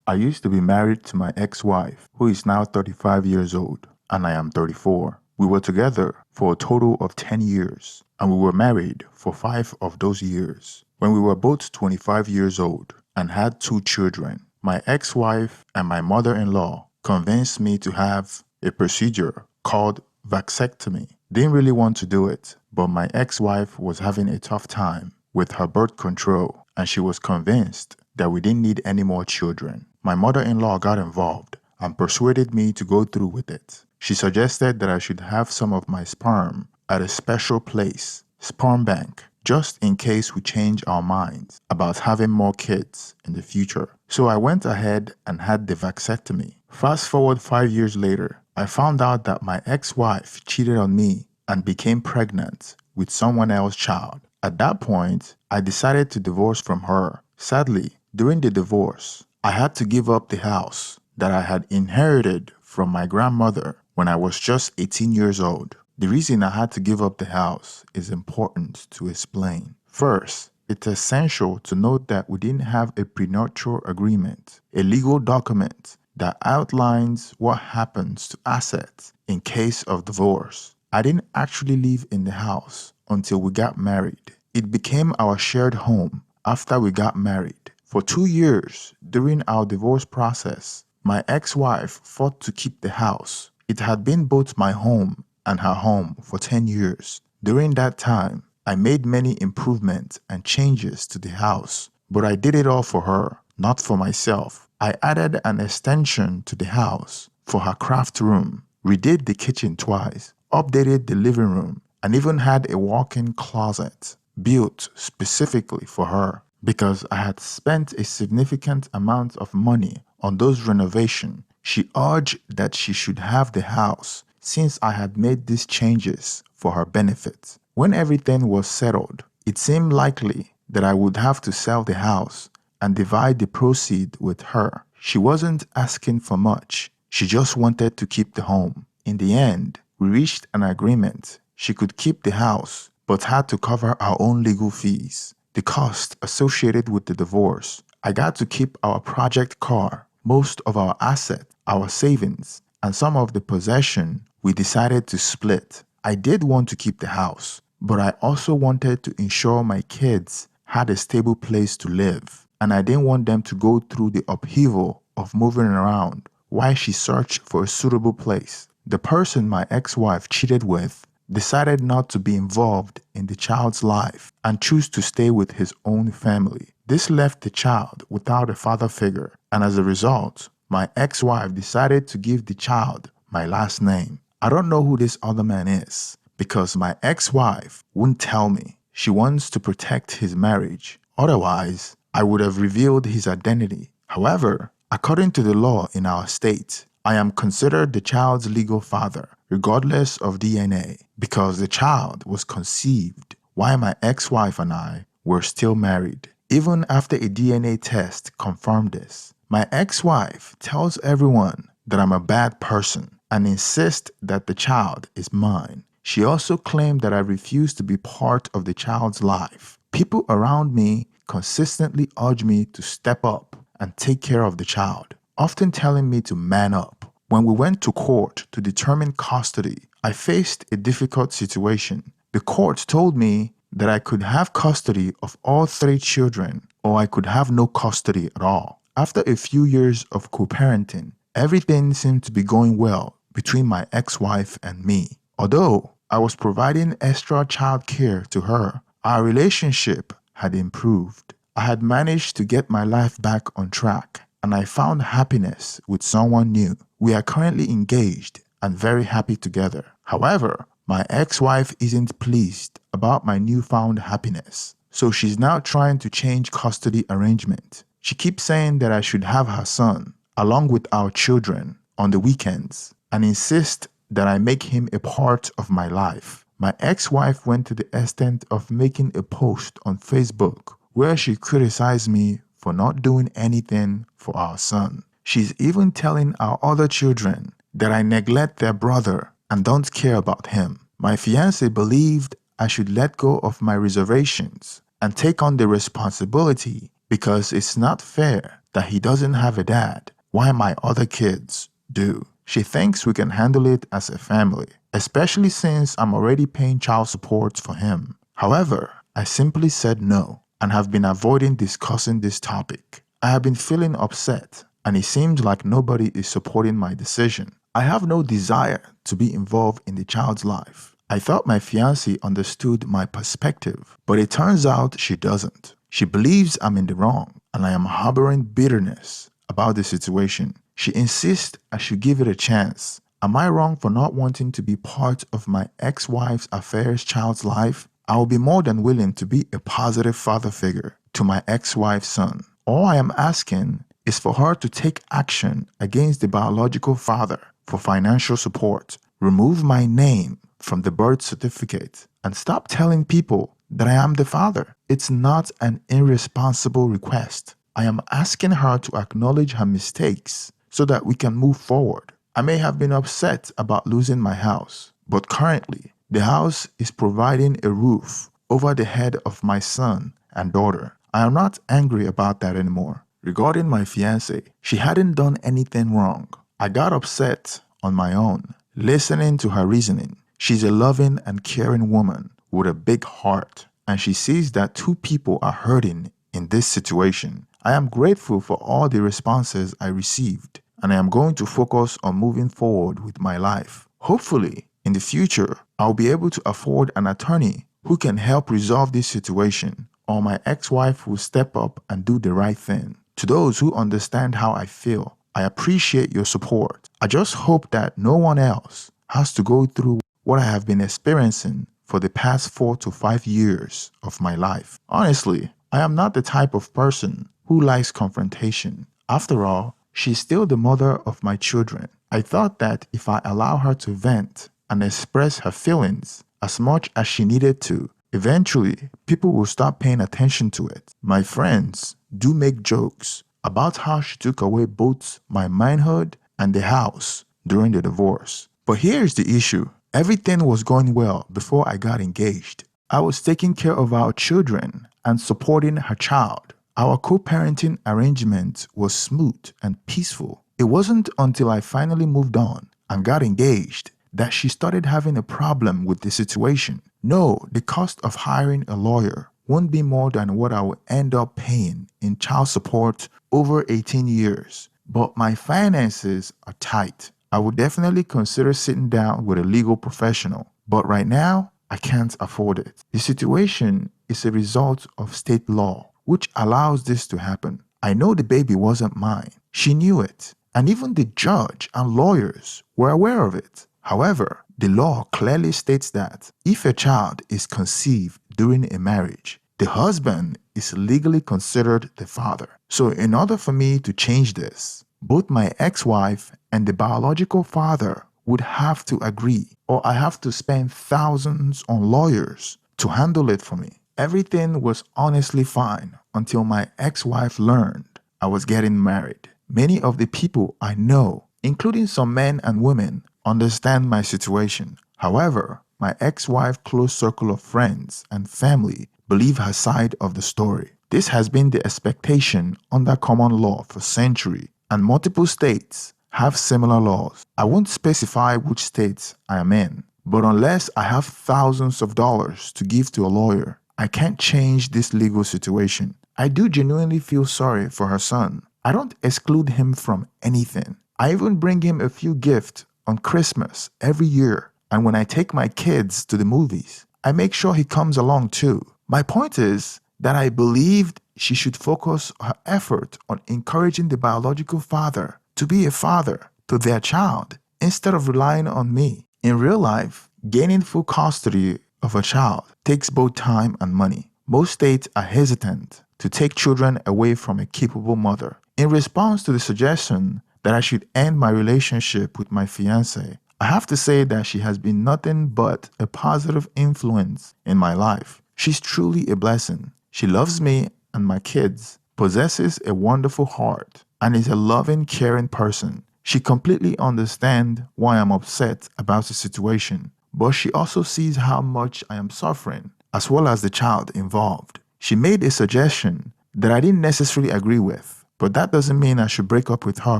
I used to be married to my ex-wife, who is now 35 years old, and I am 34. We were together for a total of 10 years, and we were married for 5 of those years. When we were both 25 years old and had 2 children, my ex-wife and my mother-in-law convinced me to have a procedure called vasectomy. Didn't really want to do it, but my ex-wife was having a tough time with her birth control, and she was convinced that we didn't need any more children. My mother-in-law got involved and persuaded me to go through with it. She suggested that I should have some of my sperm at a special place, sperm bank, just in case we change our minds about having more kids in the future. So I went ahead and had the vasectomy. Fast forward 5 years later, I found out that my ex-wife cheated on me and became pregnant with someone else's child. At that point, I decided to divorce from her. Sadly, during the divorce, I had to give up the house that I had inherited from my grandmother when I was just 18 years old. The reason I had to give up the house is important to explain. First, it's essential to note that we didn't have a prenuptial agreement, a legal document that outlines what happens to assets in case of divorce. I didn't actually live in the house until we got married. It became our shared home after we got married. For 2 years during our divorce process, my ex-wife fought to keep the house. It had been both my home and her home for 10 years. During that time, I made many improvements and changes to the house, but I did it all for her, not for myself. I added an extension to the house for her craft room, redid the kitchen twice, updated the living room, and even had a walk-in closet built specifically for her. Because I had spent a significant amount of money on those renovations, she urged that she should have the house since I had made these changes for her benefit. When everything was settled, it seemed likely that I would have to sell the house and divide the proceeds with her. She wasn't asking for much. She just wanted to keep the home. In the end, we reached an agreement. She could keep the house, but had to cover our own legal fees, the cost associated with the divorce. I got to keep our project car, most of our assets, our savings, and some of the possession we decided to split. I did want to keep the house, but I also wanted to ensure my kids had a stable place to live, and I didn't want them to go through the upheaval of moving around while she searched for a suitable place. The person my ex-wife cheated with decided not to be involved in the child's life and chose to stay with his own family. This left the child without a father figure, and as a result, my ex-wife decided to give the child my last name. I don't know who this other man is because my ex-wife wouldn't tell me. She wants to protect his marriage. Otherwise, I would have revealed his identity. However, according to the law in our state, I am considered the child's legal father, regardless of DNA, because the child was conceived while my ex-wife and I were still married. Even after a DNA test confirmed this, my ex-wife tells everyone that I'm a bad person and insists that the child is mine. She also claimed that I refused to be part of the child's life. People around me consistently urge me to step up and take care of the child, often telling me to man up. When we went to court to determine custody, I faced a difficult situation. The court told me that I could have custody of all 3 children or I could have no custody at all. After a few years of co-parenting, everything seemed to be going well between my ex-wife and me. Although I was providing extra child care to her, our relationship had improved. I had managed to get my life back on track, and I found happiness with someone new. We are currently engaged and very happy together. However, my ex-wife isn't pleased about my newfound happiness, so she's now trying to change custody arrangement. She keeps saying that I should have her son, along with our children, on the weekends, and insists that I make him a part of my life. My ex-wife went to the extent of making a post on Facebook where she criticized me for not doing anything for our son. She's even telling our other children that I neglect their brother and don't care about him. My fiancé believed I should let go of my reservations and take on the responsibility because it's not fair that he doesn't have a dad while my other kids do. She thinks we can handle it as a family, especially since I'm already paying child support for him. However, I simply said no and have been avoiding discussing this topic. I have been feeling upset, and it seems like nobody is supporting my decision. I have no desire to be involved in the child's life. I thought my fiancée understood my perspective, but it turns out she doesn't. She believes I'm in the wrong, and I am harboring bitterness about the situation. She insists I should give it a chance. Am I wrong for not wanting to be part of my ex-wife's affairs child's life? I will be more than willing to be a positive father figure to my ex-wife's son. All I am asking is for her to take action against the biological father for financial support, remove my name from the birth certificate, and stop telling people that I am the father. It's not an irresponsible request. I am asking her to acknowledge her mistakes so that we can move forward. I may have been upset about losing my house, but currently, the house is providing a roof over the head of my son and daughter. I am not angry about that anymore. Regarding my fiancée, she hadn't done anything wrong. I got upset on my own, listening to her reasoning. She's a loving and caring woman with a big heart, and she sees that two people are hurting in this situation. I am grateful for all the responses I received, and I am going to focus on moving forward with my life. Hopefully, in the future, I'll be able to afford an attorney who can help resolve this situation, or my ex-wife will step up and do the right thing. To those who understand how I feel, I appreciate your support. I just hope that no one else has to go through what I have been experiencing for the past 4 to 5 years of my life. Honestly, I am not the type of person who likes confrontation. After all, she's still the mother of my children. I thought that if I allow her to vent and express her feelings as much as she needed to, eventually people will stop paying attention to it. My friends do make jokes about how she took away both my manhood and the house during the divorce. But here's the issue. Everything was going well before I got engaged. I was taking care of our children and supporting her child. Our co-parenting arrangement was smooth and peaceful. It wasn't until I finally moved on and got engaged that she started having a problem with the situation. No, the cost of hiring a lawyer won't be more than what I will end up paying in child support over 18 years. But my finances are tight. I would definitely consider sitting down with a legal professional. But right now, I can't afford it. The situation is a result of state law, which allows this to happen. I know the baby wasn't mine. She knew it. And even the judge and lawyers were aware of it. However, the law clearly states that if a child is conceived during a marriage, the husband is legally considered the father. So in order for me to change this, both my ex-wife and the biological father would have to agree, or I have to spend thousands on lawyers to handle it for me. Everything was honestly fine until my ex-wife learned I was getting married. Many of the people I know, including some men and women, understand my situation. However, my ex-wife's close circle of friends and family believe her side of the story. This has been the expectation under common law for centuries, and multiple states have similar laws. I won't specify which states I am in, but unless I have thousands of dollars to give to a lawyer, I can't change this legal situation. I do genuinely feel sorry for her son. I don't exclude him from anything. I even bring him a few gifts on Christmas every year, and when I take my kids to the movies, I make sure he comes along too. My point is that I believed she should focus her effort on encouraging the biological father to be a father to their child instead of relying on me. In real life, gaining full custody of a child takes both time and money. Most states are hesitant to take children away from a capable mother. In response to the suggestion that I should end my relationship with my fiancée, I have to say that she has been nothing but a positive influence in my life. She's truly a blessing. She loves me and my kids, possesses a wonderful heart, and is a loving, caring person. She completely understands why I'm upset about the situation, but she also sees how much I am suffering, as well as the child involved. She made a suggestion that I didn't necessarily agree with, but that doesn't mean I should break up with her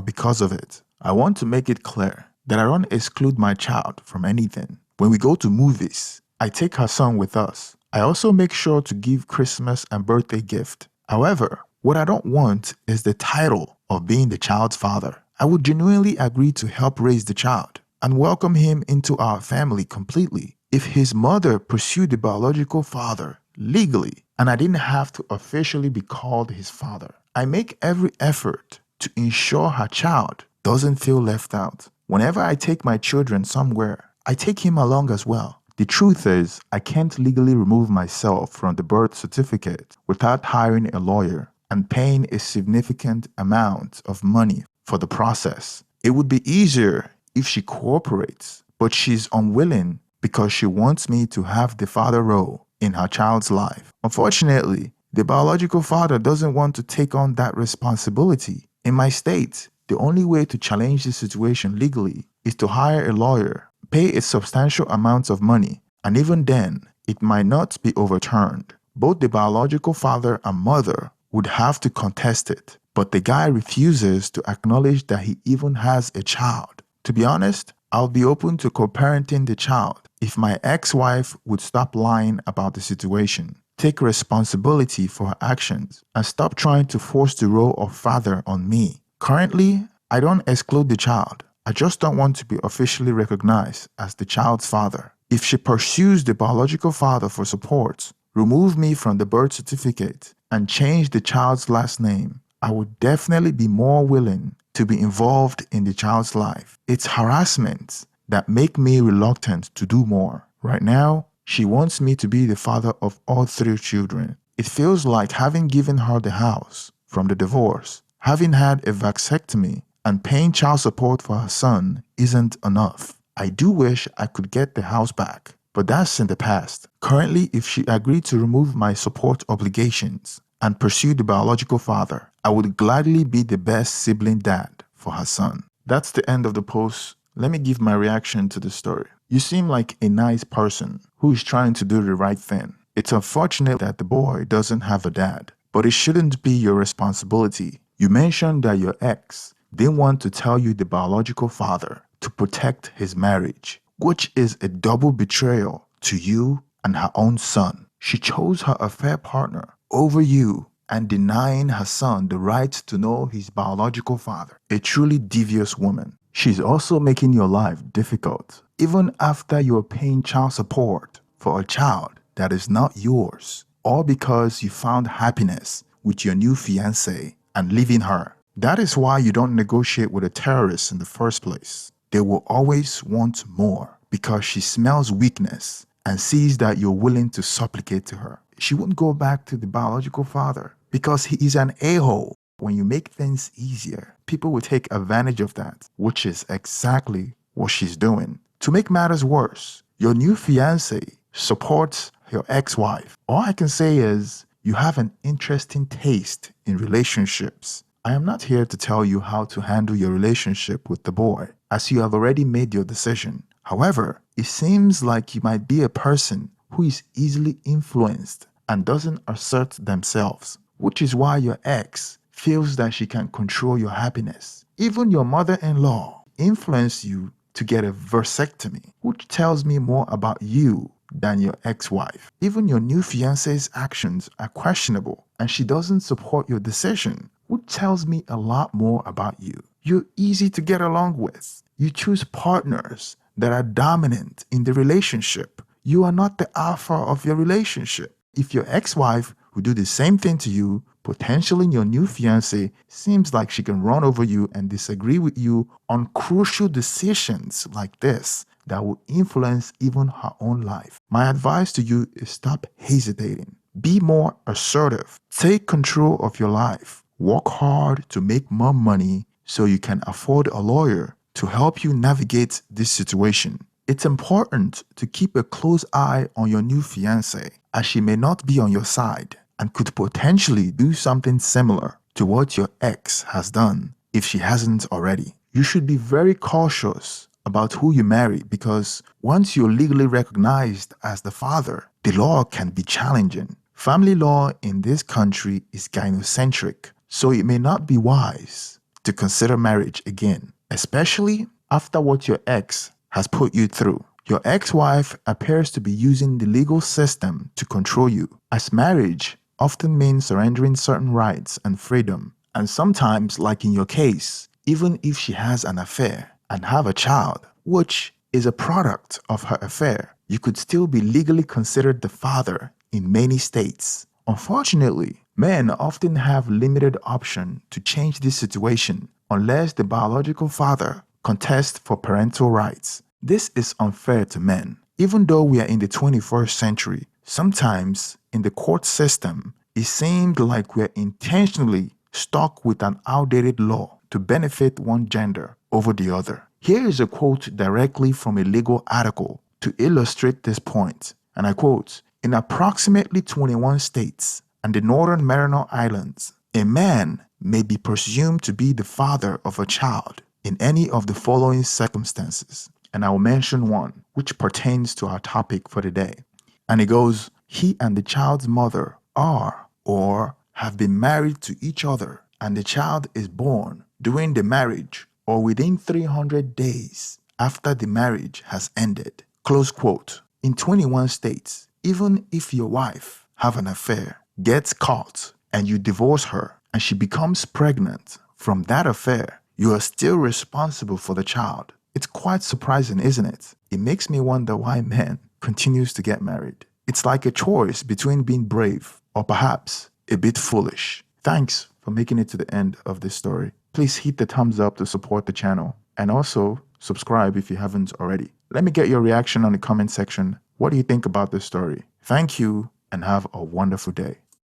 because of it. I want to make it clear that I don't exclude my child from anything. When we go to movies, I take her son with us. I also make sure to give Christmas and birthday gift. However, what I don't want is the title of being the child's father. I would genuinely agree to help raise the child and welcome him into our family completely if his mother pursued the biological father legally and I didn't have to officially be called his father. I make every effort to ensure her child doesn't feel left out. Whenever I take my children somewhere, I take him along as well. The truth is, I can't legally remove myself from the birth certificate without hiring a lawyer and paying a significant amount of money for the process. It would be easier if she cooperates, but she's unwilling because she wants me to have the father role in her child's life. Unfortunately, the biological father doesn't want to take on that responsibility. In my state, the only way to challenge the situation legally is to hire a lawyer, pay a substantial amount of money, and even then, it might not be overturned. Both the biological father and mother would have to contest it, but the guy refuses to acknowledge that he even has a child. To be honest, I'll be open to co-parenting the child if my ex-wife would stop lying about the situation, take responsibility for her actions, and stop trying to force the role of father on me. Currently, I don't exclude the child. I just don't want to be officially recognized as the child's father. If she pursues the biological father for support, remove me from the birth certificate, and change the child's last name, I would definitely be more willing to be involved in the child's life. It's harassment that make me reluctant to do more. Right now, she wants me to be the father of all 3 children. It feels like having given her the house from the divorce, having had a vasectomy, and paying child support for her son isn't enough. I do wish I could get the house back, but that's in the past. Currently, if she agreed to remove my support obligations and pursue the biological father, I would gladly be the best sibling dad for her son. That's the end of the post. Let me give my reaction to the story. You seem like a nice person who is trying to do the right thing. It's unfortunate that the boy doesn't have a dad, but it shouldn't be your responsibility. You mentioned that your ex didn't want to tell you the biological father to protect his marriage, which is a double betrayal to you and her own son. She chose her affair partner over you and denying her son the right to know his biological father. A truly devious woman. She's also making your life difficult, even after you're paying child support for a child that is not yours, all because you found happiness with your new fiancé and leaving her. That is why you don't negotiate with a terrorist in the first place. They will always want more because she smells weakness and sees that you're willing to supplicate to her. She won't go back to the biological father because he is an a-hole. When you make things easier, people will take advantage of that, which is exactly what she's doing. To make matters worse, your new fiancé supports your ex-wife. All I can say is you have an interesting taste in relationships. I am not here to tell you how to handle your relationship with the boy, as you have already made your decision. However, it seems like you might be a person who is easily influenced and doesn't assert themselves, which is why your ex feels that she can control your happiness. Even your mother-in-law influenced you to get a vasectomy, which tells me more about you than your ex-wife. Even your new fiancé's actions are questionable and she doesn't support your decision, which tells me a lot more about you. You're easy to get along with. You choose partners that are dominant in the relationship. You are not the alpha of your relationship. If your ex-wife would do the same thing to you, potentially your new fiancé seems like she can run over you and disagree with you on crucial decisions like this that will influence even her own life. My advice to you is stop hesitating. Be more assertive. Take control of your life. Work hard to make more money so you can afford a lawyer to help you navigate this situation. It's important to keep a close eye on your new fiancé, as she may not be on your side and could potentially do something similar to what your ex has done if she hasn't already. You should be very cautious about who you marry because once you're legally recognized as the father, the law can be challenging. Family law in this country is gynocentric, so it may not be wise to consider marriage again, especially after what your ex has put you through. Your ex-wife appears to be using the legal system to control you, as marriage often means surrendering certain rights and freedom, and sometimes, like in your case, even if she has an affair and have a child, which is a product of her affair, you could still be legally considered the father in many states. Unfortunately, men often have limited option to change this situation unless the biological father contests for parental rights. This is unfair to men. Even though we are in the 21st century, sometimes in the court system, it seemed like we're intentionally stuck with an outdated law to benefit one gender over the other. Here is a quote directly from a legal article to illustrate this point, and I quote, "In approximately 21 states and the Northern Mariana Islands, a man may be presumed to be the father of a child in any of the following circumstances." And I will mention one which pertains to our topic for the day. And it goes, he and the child's mother are or have been married to each other, and the child is born during the marriage or within 300 days after the marriage has ended. Close quote. In 21 states, even if your wife have an affair, gets caught, and you divorce her, and she becomes pregnant from that affair, you are still responsible for the child. It's quite surprising, isn't it? It makes me wonder why men continues to get married. It's like a choice between being brave or perhaps a bit foolish. Thanks for making it to the end of this story. Please hit the thumbs up to support the channel, and also subscribe if you haven't already. Let me get your reaction on the comment section. What do you think about this story? Thank you and have a wonderful day.